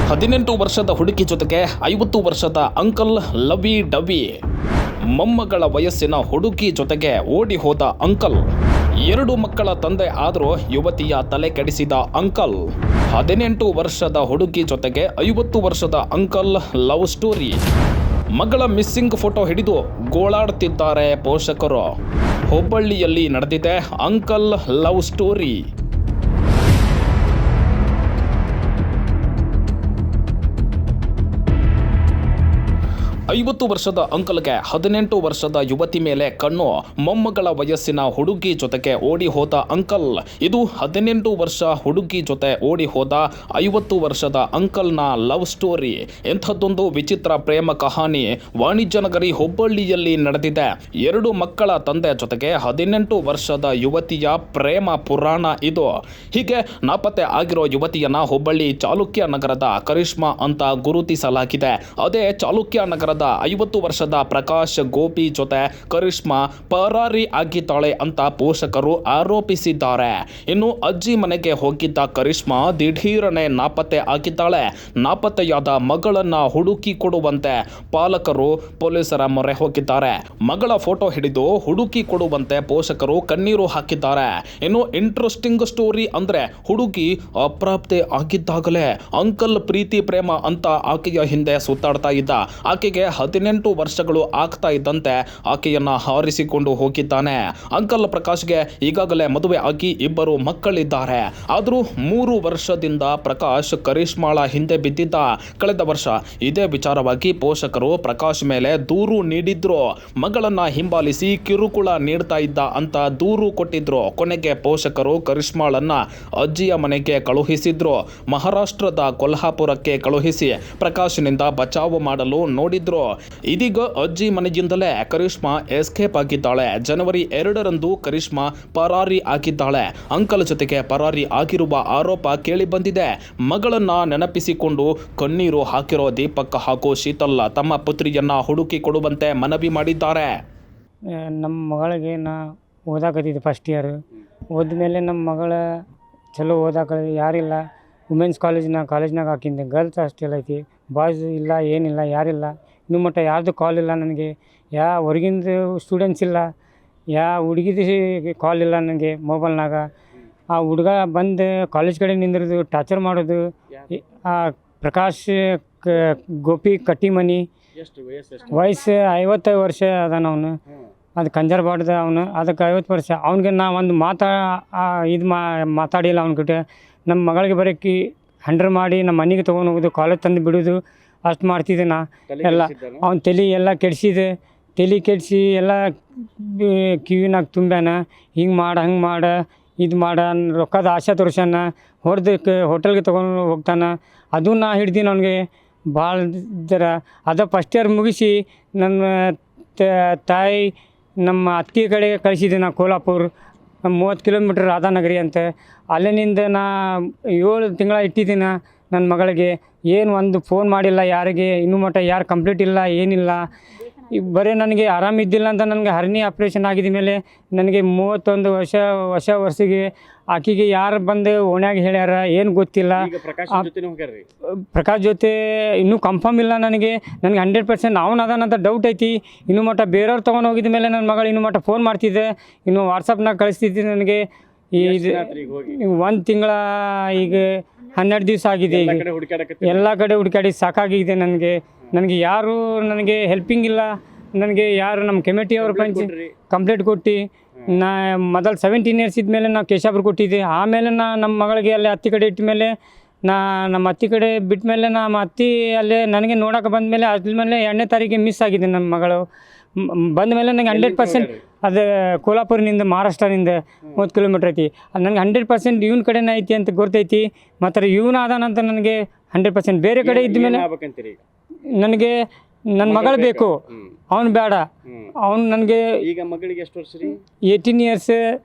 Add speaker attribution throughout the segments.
Speaker 1: 18 ವರ್ಷದ ಹುಡುಗಿ ಜೊತೆಗೆ 50 ವರ್ಷದ ಅಂಕಲ್ ಲವಿ ಡವಿ. ಮೊಮ್ಮಗಳ ವಯಸ್ಸಿನ ಹುಡುಗಿ ಜೊತೆಗೆ ಓಡಿ ಹೋದ ಅಂಕಲ್. 2 ಮಕ್ಕಳ ತಂದೆ ಆದರೂ ಯುವತಿಯ ತಲೆ ಕೆಡಿಸಿದ ಅಂಕಲ್. 18 ವರ್ಷದ ಹುಡುಗಿ ಜೊತೆಗೆ 50 ವರ್ಷದ ಅಂಕಲ್ ಲವ್ ಸ್ಟೋರಿ. ಮಗಳ ಮಿಸ್ಸಿಂಗ್ ಫೋಟೋ ಹಿಡಿದು ಗೋಳಾಡ್ತಿದ್ದಾರೆ ಪೋಷಕರು. ಹುಬ್ಬಳ್ಳಿಯಲ್ಲಿ ನಡೆದಿದೆ ಅಂಕಲ್ ಲವ್ ಸ್ಟೋರಿ. 50 ವರ್ಷದ ಅಂಕಲ್ಗೆ 18 ವರ್ಷದ ಯುವತಿ ಮೇಲೆ ಕಣ್ಣು. ಮೊಮ್ಮಗಳ ವಯಸ್ಸಿನ ಹುಡುಗಿ ಜೊತೆಗೆ ಓಡಿ ಹೋದ ಅಂಕಲ್. ಇದು 18 ವರ್ಷ ಹುಡುಗಿ ಜೊತೆ ಓಡಿ ಹೋದ 50 ವರ್ಷದ ಅಂಕಲ್ನ ಲವ್ ಸ್ಟೋರಿ. ಇಂಥದ್ದೊಂದು ವಿಚಿತ್ರ ಪ್ರೇಮ ಕಹಾನಿ ವಾಣಿಜ್ಯ ನಗರಿ ಹುಬ್ಬಳ್ಳಿಯಲ್ಲಿ ನಡೆದಿದೆ. 2 ಮಕ್ಕಳ ತಂದೆ ಜೊತೆಗೆ 18 ವರ್ಷದ ಯುವತಿಯ ಪ್ರೇಮ ಪುರಾಣ ಇದು. ಹೀಗೆ ನಾಪತ್ತೆ ಆಗಿರೋ ಯುವತಿಯನ್ನ ಹುಬ್ಬಳ್ಳಿ ಚಾಲುಕ್ಯ ನಗರದ ಕರಿಷ್ಮಾ ಅಂತ ಗುರುತಿಸಲಾಗಿದೆ. ಅದೇ ಚಾಲುಕ್ಯ ನಗರದ 50 ವರ್ಷದ ಪ್ರಕಾಶ್ ಗೋಪಿ ಜೊತೆ ಕರಿಷ್ಮಾ ಪರಾರಿ ಆಗಿದ್ದಾಳೆ ಅಂತ ಪೋಷಕರು ಆರೋಪಿಸಿದ್ದಾರೆ. ಇನ್ನು ಅಜ್ಜಿ ಮನೆಗೆ ಹೋಗಿದ್ದ ಕರಿಷ್ಮಾ ದಿಢೀರನೆ ನಾಪತ್ತೆ ಆಗಿದ್ದಾಳೆ. ನಾಪತ್ತೆಯಾದ ಮಗಳನ್ನ ಹುಡುಕಿ ಕೊಡುವಂತೆ ಪಾಲಕರು ಪೊಲೀಸರ ಮೊರೆ ಹೋಗಿದ್ದಾರೆ. ಮಗಳ ಫೋಟೋ ಹಿಡಿದು ಹುಡುಕಿ ಕೊಡುವಂತೆ ಪೋಷಕರು ಕಣ್ಣೀರು ಹಾಕಿದ್ದಾರೆ. ಇನ್ನು ಇಂಟ್ರೆಸ್ಟಿಂಗ್ ಸ್ಟೋರಿ ಅಂದ್ರೆ ಹುಡುಗಿ ಅಪ್ರಾಪ್ತೆ ಆಗಿದ್ದಾಗಲೇ ಅಂಕಲ್ ಪ್ರೀತಿ ಪ್ರೇಮ ಅಂತ ಆಕೆಯ ಹಿಂದೆ ಸುತ್ತಾಡ್ತಾ ಇದ್ದ. ಆಕೆಗೆ 18 ವರ್ಷಗಳು ಆಗ್ತಾ ಇದ್ದಂತೆ ಆಕೆಯನ್ನ ಹಾರಿಸಿಕೊಂಡು ಹೋಗಿದ್ದಾನೆ. ಅಂಕಲ್ ಪ್ರಕಾಶ್ಗೆ ಈಗಾಗಲೇ ಮದುವೆ ಆಗಿ 2 ಮಕ್ಕಳಿದ್ದಾರೆ. ಆದರೂ 3 ವರ್ಷದಿಂದ ಪ್ರಕಾಶ್ ಕರಿಷ್ಮಾಳ ಹಿಂದೆ ಬಿದ್ದಿದ್ದ. ಕಳೆದ ವರ್ಷ ಇದೇ ವಿಚಾರವಾಗಿ ಪೋಷಕರು ಪ್ರಕಾಶ್ ಮೇಲೆ ದೂರು ನೀಡಿದ್ರು. ಮಗಳನ್ನ ಹಿಂಬಾಲಿಸಿ ಕಿರುಕುಳ ನೀಡ್ತಾ ಇದ್ದ ಅಂತ ದೂರು ಕೊಟ್ಟಿದ್ರು. ಕೊನೆಗೆ ಪೋಷಕರು ಕರಿಷ್ಮಾಳನ್ನ ಅಜ್ಜಿಯ ಮನೆಗೆ ಕಳುಹಿಸಿದ್ರು. ಮಹಾರಾಷ್ಟ್ರದ ಕೊಲ್ಹಾಪುರಕ್ಕೆ ಕಳುಹಿಸಿ ಪ್ರಕಾಶ್ನಿಂದ ಬಚಾವು ಮಾಡಲು ನೋಡಿದ್ರು. ಇದೀಗ ಅಜ್ಜಿ ಮನೆಯಿಂದಲೇ ಕರಿಷ್ಮಾ ಎಸ್ಕೇಪ್ ಆಗಿದ್ದಾಳೆ. ಜನವರಿ 2ರಂದು ಕರಿಷ್ಮಾ ಪರಾರಿ ಆಗಿದ್ದಾಳೆ. ಅಂಕಲ್ ಜೊತೆಗೆ ಪರಾರಿ ಆಗಿರುವ ಆರೋಪ ಕೇಳಿ ಬಂದಿದೆ. ಮಗಳನ್ನ ನೆನಪಿಸಿಕೊಂಡು ಕಣ್ಣೀರು ಹಾಕಿರೋ ದೀಪಕ್ ಹಾಗೂ ಶೀತಲ್ ತಮ್ಮ ಪುತ್ರಿಯನ್ನ ಹುಡುಕಿ ಕೊಡುವಂತೆ ಮನವಿ ಮಾಡಿದ್ದಾರೆ.
Speaker 2: ನಮ್ಮ ಮಗಳಿಗೆ ನಾ ಓದಾಕತ್ತಿದ್ದೆ ಫಸ್ಟ್ ಇಯರ್. ಓದ್ಮೇಲೆ ನಮ್ಮ ಮಗಳ ಚಲೋ ಓದಾಕ ಯಾರಿಲ್ಲ. ವುಮೆನ್ಸ್ ಕಾಲೇಜ್ನಾಗ ಹಾಕಿದ್ದೆ. ಗರ್ಲ್ಸ್ ಹಾಸ್ಟೆಲ್ ಐತಿ, ಬಾಯ್ಸ್ ಇಲ್ಲ, ಏನಿಲ್ಲ, ಯಾರಿಲ್ಲ. ಇನ್ನೂ ಮಟ್ಟ ಯಾರ್ದು ಕಾಲ್ ಇಲ್ಲ ನನಗೆ. ಹೊರಗಿಂದ ಸ್ಟೂಡೆಂಟ್ಸ್ ಇಲ್ಲ, ಹುಡುಗಿದ ಕಾಲ್ ಇಲ್ಲ ನನಗೆ ಮೊಬೈಲ್ನಾಗ. ಆ ಹುಡುಗ ಬಂದು ಕಾಲೇಜ್ ಕಡೆ ನಿಂದಿರೋದು, ಟಾರ್ಚರ್ ಮಾಡೋದು. ಪ್ರಕಾಶ್ ಗೋಪಿ ಕಟ್ಟಿಮನಿ ವಯಸ್ಸು 50 ವರ್ಷ ಅದಾನ ಅವನು. ಅದು ಕಂಜರ್ಬಾರ್ದು ಅವನು. ಅದಕ್ಕೆ 50 ವರ್ಷ. ಅವ್ನಿಗೆ ನಾ ಒಂದು ಮಾತಾಡಿಲ್ಲ ಅವ್ನ ಗಿட்ட. ನಮ್ಮ ಮಗಳಿಗೆ ಬರೋಕ್ಕೆ ಹಂಡ್ರ್ ಮಾಡಿ ನಮ್ಮ ಮನೆಗೆ ತೊಗೊಂಡು ಹೋಗೋದು, ಕಾಲೇಜ್ ತಂದು ಬಿಡೋದು, ಅಷ್ಟು ಮಾಡ್ತಿದ್ದೆ ನಾ. ಎಲ್ಲ ಅವ್ನ ತಲೆ ಎಲ್ಲ ಕೆಡಿಸಿದೆ. ತಲೆ ಕೆಡಿಸಿ ಎಲ್ಲ ಕಿವಿನಾಗ ತುಂಬ್ಯಾನ. ಹಿಂಗೆ ಮಾಡ, ಹಂಗೆ ಮಾಡ, ಇದು ಮಾಡ, ರೊಕ್ಕದ ಆಶೆ ತೋರ್ಸ್ಯಾನ. ಹೊಡೆದಕ್ಕೆ ಹೋಟೆಲ್ಗೆ ತೊಗೊಂಡು ಹೋಗ್ತಾನೆ. ಅದು ನಾ ಹಿಡ್ದೀನಿ ಅವ್ನಿಗೆ ಭಾಳ ಜರ. ಅದು ಫಸ್ಟ್ ಇಯರ್ ಮುಗಿಸಿ ನನ್ನ ತಾಯಿ ನಮ್ಮ ಅತ್ತಿ ಕಡೆ ಕಳಿಸಿದ್ದೆ ನಾ. ಕೋಲ್ಹಾಪುರ 30 ಕಿಲೋಮೀಟ್ರ್ ರಾಧಾನಗರಿ ಅಂತ. ಅಲ್ಲಿನಿಂದ ನಾ 7 ತಿಂಗಳ ಇಟ್ಟಿದ್ದೀನಿ ನನ್ನ ಮಗಳಿಗೆ. ಏನು ಒಂದು ಫೋನ್ ಮಾಡಿಲ್ಲ ಯಾರಿಗೆ. ಇನ್ನೂ ಮಟ್ಟ ಯಾರು ಕಂಪ್ಲೀಟ್ ಇಲ್ಲ, ಏನಿಲ್ಲ. ಬರೀ ನನಗೆ ಆರಾಮಿದ್ದಿಲ್ಲ ಅಂತ ನನಗೆ ಹರ್ನಿ ಆಪ್ರೇಷನ್ ಆಗಿದ ಮೇಲೆ ನನಗೆ 31 ವರ್ಷಗೆ ಆಕೆಗೆ ಯಾರು ಬಂದು ಓಣ್ಯಾಗ ಹೇಳ್ಯಾರ ಏನು ಗೊತ್ತಿಲ್ಲ. ಪ್ರಕಾಶ್ ಜೊತೆ ಇನ್ನೂ ಕನ್ಫರ್ಮ್ ಇಲ್ಲ ನನಗೆ 100% ಅವನು ಅದಾನಂತ ಡೌಟ್ ಐತಿ. ಇನ್ನೂ ಮಟ್ಟ ಬೇರೆಯವ್ರು ತೊಗೊಂಡು ಹೋಗಿದ ಮೇಲೆ ನನ್ನ ಮಗಳು ಇನ್ನೂ ಮಟ್ಟ ಫೋನ್ ಮಾಡ್ತಿದ್ದೆ. ಇನ್ನು ವಾಟ್ಸಪ್ನಾಗ ಕಳಿಸ್ತಿದ್ದೆ ನನಗೆ. ಇದು 1 ತಿಂಗಳ ಈಗ 12 ದಿವಸ ಆಗಿದೆ. ಈಗ ಎಲ್ಲ ಕಡೆ ಹುಡುಕಾಡಿ ಸಾಕಾಗಿದೆ ನನಗೆ ಯಾರು ನನಗೆ ಹೆಲ್ಪಿಂಗ್ ಇಲ್ಲ. ನನಗೆ ಯಾರು ನಮ್ಮ ಕಮಿಟಿಯವ್ರ ಕಂಪ್ಲೇಂಟ್ ಕೊಟ್ಟು ನಾ ಮೊದಲು 17 ಇಯರ್ಸ್ ಇದ್ಮೇಲೆ ನಾವು ಕೇಶಾಪುರ ಕೊಟ್ಟಿದ್ದೆ. ಆಮೇಲೆ ನಮ್ಮ ಮಗಳಿಗೆ ಅಲ್ಲಿ ಅತ್ತಿ ಕಡೆ ಇಟ್ಟ ಮೇಲೆ ನಮ್ಮ ಅತ್ತಿ ಕಡೆ ಬಿಟ್ಟ ಮೇಲೆ ನಮ್ಮ ಅತ್ತಿ ಅಲ್ಲೇ ನನಗೆ ನೋಡೋಕೆ ಬಂದಮೇಲೆ ಅದ್ಮೇಲೆ 2ನೇ ತಾರೀಕಿಗೆ ಮಿಸ್ ಆಗಿದೆ ನಮ್ಮ ಮಗಳು. ಬಂದ ಮೇಲೆ ನನಗೆ 100% ಅದು ಕೋಲ್ಹಾಪುರನಿಂದ ಮಹಾರಾಷ್ಟ್ರನಿಂದ 30 ಕಿಲೋಮೀಟ್ರ್ ಐತಿ. ಅದು ನನಗೆ 100% ಇವನ ಕಡೆನೇ ಐತಿ ಅಂತ ಗೊತ್ತೈತಿ. ಮತ್ತು ಇವನು ಅದಾನಂತ ನನಗೆ 100%. ಬೇರೆ ಕಡೆ ಇದ್ದ ಮೇಲೆ ನನಗೆ ನನ್ನ ಮಗಳು ಬೇಕು, ಅವ್ನು ಬೇಡ. ಅವ್ನು ನನಗೆ
Speaker 3: ಈಗ ಮಗಳಿಗೆ ಎಷ್ಟು ವರ್ಷ ರೀ?
Speaker 2: 18 ಇಯರ್ಸ್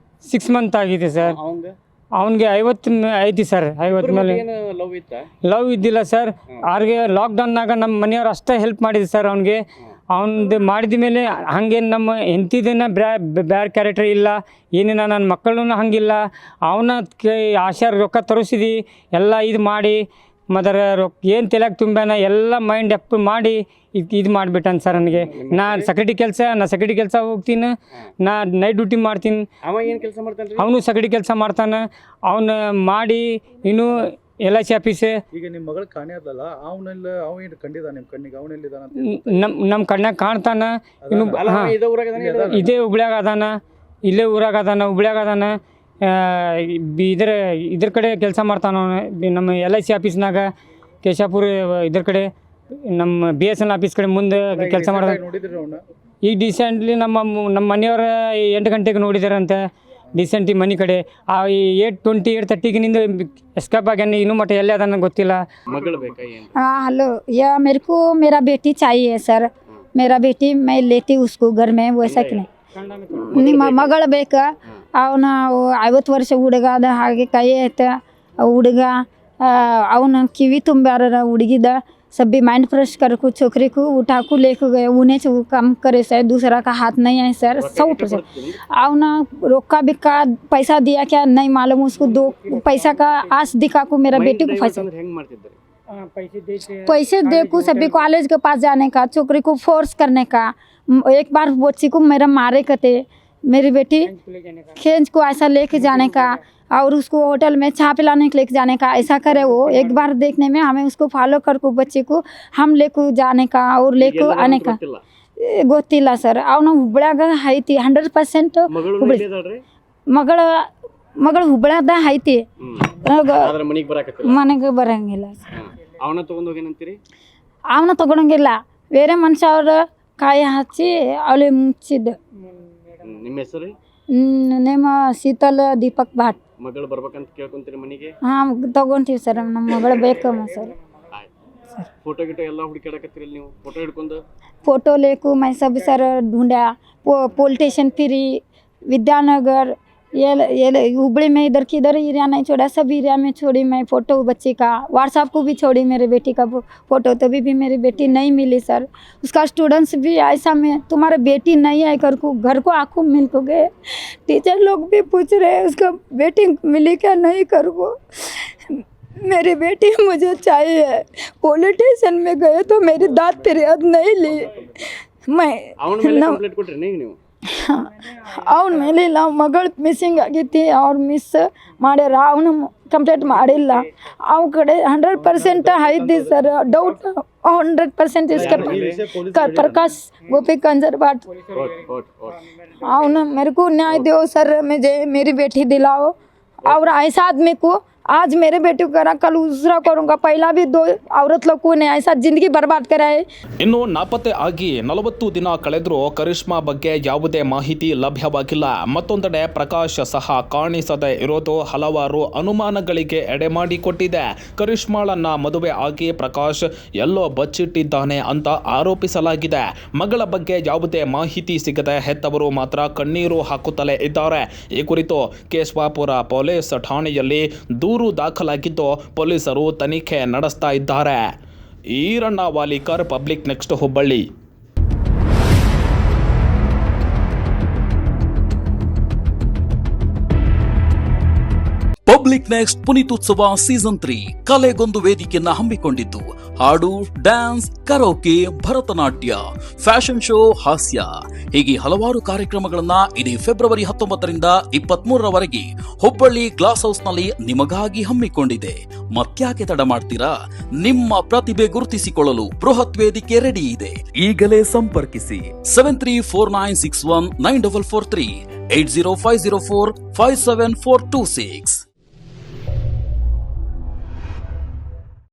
Speaker 2: 6 ಮಂತ್ ಆಗಿದೆ ಸರ್. ಅವನಿಗೆ 50 ಐತಿ ಸರ್. 50 ಮೇಲೆ ಲವ್ ಇದ್ದಿಲ್ಲ ಸರ್. ಅವ್ರಿಗೆ ಲಾಕ್ಡೌನ್ನಾಗ ನಮ್ಮ ಮನೆಯವ್ರು ಅಷ್ಟೇ ಹೆಲ್ಪ್ ಮಾಡಿದ್ರು ಸರ್ ಅವ್ನಿಗೆ. ಅವನದು ಮಾಡಿದ ಮೇಲೆ ಹಾಗೆ ನಮ್ಮ ಹೆಂಡತಿದೇನ ಬೇರೆ ಕ್ಯಾರೆಕ್ಟರ್ ಇಲ್ಲ, ಏನಿಲ್ಲ. ನನ್ನ ಮಕ್ಕಳೂ ಹಂಗಿಲ್ಲ. ಅವನ ಆಶೆ ರೊಕ್ಕ ತರಿಸಿದಿ ಎಲ್ಲ ಇದು ಮಾಡಿ ಮದರ ಏನು ತಲೆಯಾಗ ತುಂಬ್ಯಾನ ಎಲ್ಲ ಮೈಂಡ್ ಅಪ್ ಮಾಡಿ ಇದು ಮಾಡಿಬಿಟ್ಟಾನ ಸರ್ ನನಗೆ. ನಾ ಸೆಕ್ಯೂರಿಟಿ ಕೆಲಸ ಹೋಗ್ತೀನಿ, ನಾ ನೈಟ್ ಡ್ಯೂಟಿ ಮಾಡ್ತೀನಿ.
Speaker 3: ಅವ ಏನು ಕೆಲಸ ಮಾಡ್ತಾನೆ?
Speaker 2: ಅವನು ಸೆಕ್ಯೂರಿಟಿ ಕೆಲಸ ಮಾಡ್ತಾನೆ. ಅವನು ಮಾಡಿ ಇನ್ನೂ LIC ಆಫೀಸ್.
Speaker 3: ಈಗ ನಿಮ್ಮ ಮಗಳು ಕಾಣೆ ಅದಲ್ಲ, ಅವ ಏನು ಕಂಡಿದ ನಿಮ್ಮ ಕಣ್ಣಿಗೆ? ಅವನೆಲ್ಲಿದ್ದಾನ?
Speaker 2: ನಮ್ಮ ಕಣ್ಣಾಗ ಕಾಣ್ತಾನ. ಇನ್ನು ಇದೇ ಹುಬ್ಳ್ಯಾಗ ಅದಾನ, ಇಲ್ಲೇ ಊರಾಗ ಅದಾನ, ಹುಬ್ಳ್ಯಾಗ ಅದಾನ. ಇದ್ರ ಕಡೆ ಕೆಲಸ ಮಾಡ್ತಾನ ನಮ್ಮ LIC ಆಫೀಸ್ನಾಗ, ಕೇಶಾಪುರ ಇದ್ರ ಕಡೆ, ನಮ್ಮ BSNL ಆಫೀಸ್ ಕಡೆ ಮುಂದೆ ಕೆಲಸ ಮಾಡ್ದ. ಈಗ ರೀಸೆಂಟ್ಲಿ ನಮ್ಮ ಮನೆಯವ್ರ 8 ಗಂಟೆಗೆ ನೋಡಿದಾರಂತೆ ರೀಸೆಂಟ್ಲಿ ಮನೆ ಕಡೆ. 8:20 8:30 ನಿಂದ ಎಸ್ಕೇಪ್ ಆಗ್ಯಾನ. ಇನ್ನೂ ಮಟ್ಟ ಎಲ್ಲಿ ಅದ ನನಗೆ ಗೊತ್ತಿಲ್ಲ.
Speaker 3: ಮಗಳು ಬೇಕಾ ಏನು?
Speaker 4: हाँ हेलो, या मेरे को मेरा बेटी चाहिए सर. मेरा बेटी मैं लेती उसको घर में, वैसा कि नहीं. ನಿಮ್ಮ ಮಗಳು ಬೇಕಾ? ಅವನ 50 ವರ್ಷ ಹುಡುಗ ಅದ, ಹಾಗೆ ಕೈ ಐತೆ ಹುಡುಗ. ಅವನ ಕಿವಿ ತುಂಬ್ಯಾರ ಹುಡುಗಿದ. सब भी माइंड फ्रेश कर को छोकरी को उठा को लेके गए. उन्हें से वो काम करे सर, दूसरा का हाथ नहीं है सर. 100% आवना रोका बिका पैसा दिया क्या नहीं मालूम उसको. 2 पैसा का आस दिखा को मेरा बेटी को फंसा. पैसे दे को सभी कॉलेज के पास जाने का, छोकरी को फोर्स करने का. एक बार बच्ची को मेरा मारे कते, मेरी बेटी खींच को ऐसा लेके जाने का और उसको होटल में चाय पिलाने के लेके जाने का. ऐसा करे वो. एक बार देखने में हमें उसको फॉलो कर को बच्चे को हम लेको जाने का और लेको आने का ಗೊತ್ತಿಲ್ಲ ಸರ್. ಅವನು ಹುಬ್ಳ್ಯಾಗ ಐತಿ 100%. ಮಗಳು ಹುಬ್ಳ್ಯಾಗ ಐತಿ, ಮನೆಗೆ ಬರಂಗಿಲ್ಲ. ಅವನ ತಗೊಂಡಂಗಿಲ್ಲ, ಬೇರೆ ಮನುಷ್ಯ ಅವ್ರ ಕಾಯಿ ಹಚ್ಚಿ ಅವಳಿ ಮುಚ್ಚಿದ್ದು.
Speaker 3: ನಿಮ್ಮ ಹೆಸರು?
Speaker 4: ನಿಮ್ಮ ಶೀತಲ್ ದೀಪಕ್ ಭಾಟ್.
Speaker 3: ಮಗಳು ಬರ್ಬೇಕಂತ ಕೇಳ್ಕೊಂತೀರಿ ಮನೆಗೆ?
Speaker 4: ಹಾಂ ತಗೊಂತೀವಿ ಸರ್, ನಮ್ಮ ಮಗಳು ಬೇಕಮ್ಮ ಸರ್.
Speaker 3: ಫೋಟೋ ಗಿಟೋ ಎಲ್ಲ ಹುಡುಕಾಡಕತ್ತೀರಿ ನೀವು? ಫೋಟೋ ಹಿಡ್ಕೊಂಡು
Speaker 4: फोटो लेको मैं सब सर ढूंढा. पुलिस स्टेशन फिरी, विद्यानगर, ये हुबली में इधर किधर एरिया नहीं छोड़ा, सब एरिया में छोड़ी मैं फ़ोटो बच्ची का. व्हाट्सएप को भी छोड़ी मेरे बेटी का फ़ोटो, तभी भी मेरी बेटी नहीं मिली सर. उसका स्टूडेंट्स भी ऐसा में तुम्हारा बेटी नहीं है कर को घर को आँखों मिल को गए. टीचर लोग भी पूछ रहे हैं उसका बेटी मिली क्या नहीं कर को. मेरी बेटी मुझे चाहिए. पुलिस स्टेशन में गए तो मेरी दाद फरियाद नहीं ली. मैं
Speaker 3: ಕಂಪ್ಲೇಂಟ್ ಕೊಟ್ರಿ ನೀವು?
Speaker 4: ಅವ್ನ ಮೇಲಿಲ್ಲ. ಮಗಳು ಮಿಸ್ಸಿಂಗ್ ಆಗಿತ್ತು, ಅವ್ರು ಮಿಸ್ ಮಾಡ್ಯಾರ. ಅವನು ಕಂಪ್ಲೇಂಟ್ ಮಾಡಿಲ್ಲ. ಅವ್ನ ಕಡೆ 100% ಐತಿ ಸರ್. ಡೌಟ್ 100% इसके प्रकाश गोपी कंजरबाट. ಅವನು मेरे को न्याय दो सर, मुझे मेरी बेटी दिलाओ. और ऐसा आदमी को आज मेरे बेटे को करा, कल दूसरा करूँगा. पहला भी 2 औरत लोग को ने ऐसा जिंदगी बर्बाद करा है.
Speaker 1: ಇನ್ನು ನಾಪತ್ತೆ ಆಗಿ 40 ದಿನ ಕಳೆದರೂ ಕರಿಷ್ಮಾ ಬಗ್ಗೆ ಯಾವುದೇ ಮಾಹಿತಿ ಲಭ್ಯವಾಗಿಲ್ಲ. ಮತ್ತೊಂದೆಡೆ ಪ್ರಕಾಶ್ ಸಹ ಕಾಣಿಸದೆ ಇರೋದು ಹಲವಾರು ಅನುಮಾನಗಳಿಗೆ ಎಡೆಮಾಡಿಕೊಟ್ಟಿದೆ. ಕರಿಷ್ಮಾಳನ್ನ ಮದುವೆ ಆಗಿ ಪ್ರಕಾಶ್ ಎಲ್ಲೋ ಬಚ್ಚಿಟ್ಟಿದ್ದಾನೆ ಅಂತ ಆರೋಪಿಸಲಾಗಿದೆ. ಮಗಳ ಬಗ್ಗೆ ಯಾವುದೇ ಮಾಹಿತಿ ಸಿಗದೆ ಹೆತ್ತವರು ಮಾತ್ರ ಕಣ್ಣೀರು ಹಾಕುತ್ತಲೇ ಇದ್ದಾರೆ. ಈ ಕುರಿತು ಕೇಶವಾಪುರ ಪೊಲೀಸ್ ಠಾಣೆಯಲ್ಲಿ ದೂರು ದಾಖಲಾಗಿದ್ದು ಪೊಲೀಸರು ತನಿಖೆ ನಡೆಸ್ತಾ ಇದ್ದಾರೆ. Eranna Walikar, public next, Hubballi.
Speaker 5: Public next Puneethotsava season 3 ಕಲೆಗೊಂದು ವೇದಿಕೆಯನ್ನ ಹಮ್ಮಿಕೊಂಡಿದ್ದು ಹಾಡು, dance, karaoke, Bharatanatyam, fashion show, ಹಾಸ್ಯ ಹೀಗೆ ಹಲವಾರು ಕಾರ್ಯಕ್ರಮಗಳನ್ನ ಇದೇ ಫೆಬ್ರವರಿ 19ರಿಂದ 23ರವರೆಗೆ ಹುಬ್ಬಳ್ಳಿ ಗ್ಲಾಸ್ ಹೌಸ್ನಲ್ಲಿ ನಿಮಗಾಗಿ ಹಮ್ಮಿಕೊಂಡಿದೆ. ಮತ್ಯಾಕೆ ತಡ ಮಾಡ್ತೀರಾ? ನಿಮ್ಮ ಪ್ರತಿಭೆ ಗುರುತಿಸಿಕೊಳ್ಳಲು ಬೃಹತ್ ವೇದಿಕೆ ರೆಡಿ ಇದೆ. ಈಗಲೇ ಸಂಪರ್ಕಿಸಿ 7349619443 80504 57426.